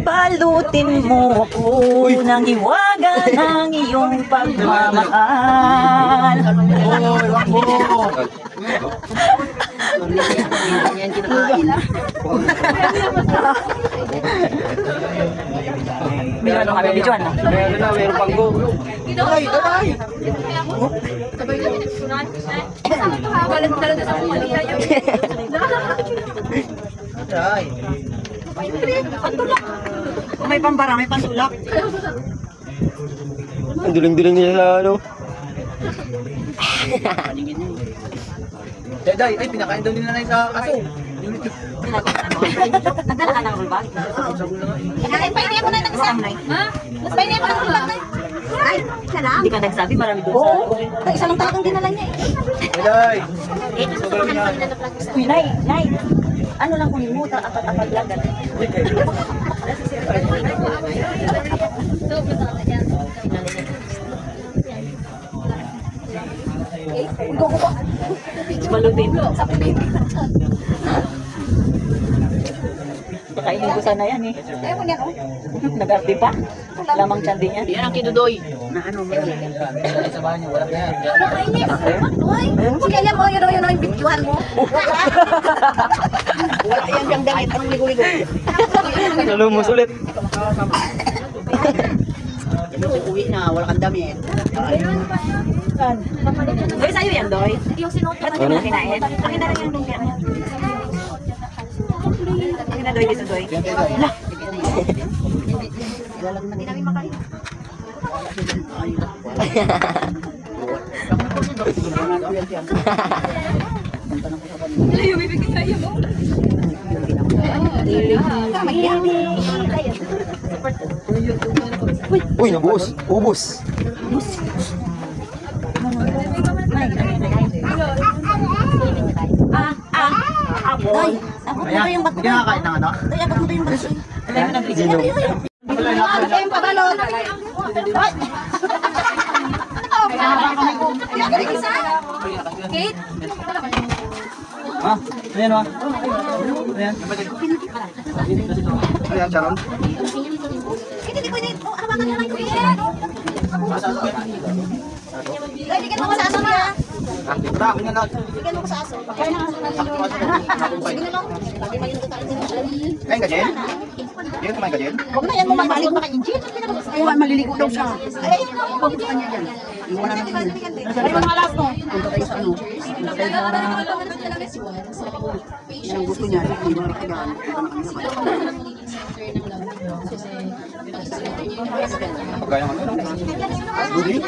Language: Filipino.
Balutin mo ako ng hiwaga ng iyong pagmamahal. Yan kinakain. Bilang ano kami, Bijuan na. Meron pang go. Ay, ay! Ay. May pambara, may pantulak. Ang duling-duling niya sa ano. Day, ay pinakain daw nila na sa aso. Nagdala ka ng rulbag? Pahinay mo na ng isang. Ha? Pahinay mo ng rulbag na. Ay, isa lang? Hindi ka nagsabi, marami doon Oo. Isa lang talagang dinala niya eh. Day. Uy, Nay. Ano lang kung mo, apat-apat lagat. Balutin. Kakainin ko sana yan eh. Ayaw mo niya oh. Nag-arte pa. Lamang tiyandi niya. Yan ang kinudoy. Na ano mo yan. Sa bahay niyo, wala na yan. Nakainis. Uy, sige mo, yun yung bitjuhan mo. Wala yan yung damit. Anong ligo-ligo? Nalumos ulit. Uwi na, wala kang damit. Doy, sa'yo yan, Doy. Yung sinuot Ba't hindi mo na kinain? Akin na lang yung lumpia mo. Akin na, Doy, dito, Doy. Hindi namin makain. Uy, nabuos. Ubus. Doy, abot mo ba yung bato? Hindi nakakain ng ano? Doy, abot mo ba yung bato? Alam mo na, Sino? Ano kayong pabalon? Kate? Ha? Ayan ba? Ayan. Ayan, Sharon. Hindi pwede. Hawakan niya lang yung Kate. Ay, bigyan mo ko sa aso niya. Akin na lang. Bigyan mo ko sa aso. Sige na lang. Lagi may yung tayo din. Kain ka, Jen? Jen, kumain ka, Jen? Huwag na yan mo maligo na kay Injil. Ay, maliligo daw siya. Ay, huwag ka niya dyan. Iwan na natin yun. Ay, mga alas mo. Punta tayo sa ano? Yan ang gusto niya. Hindi mo nakikigaan. Pagkaya nga. Good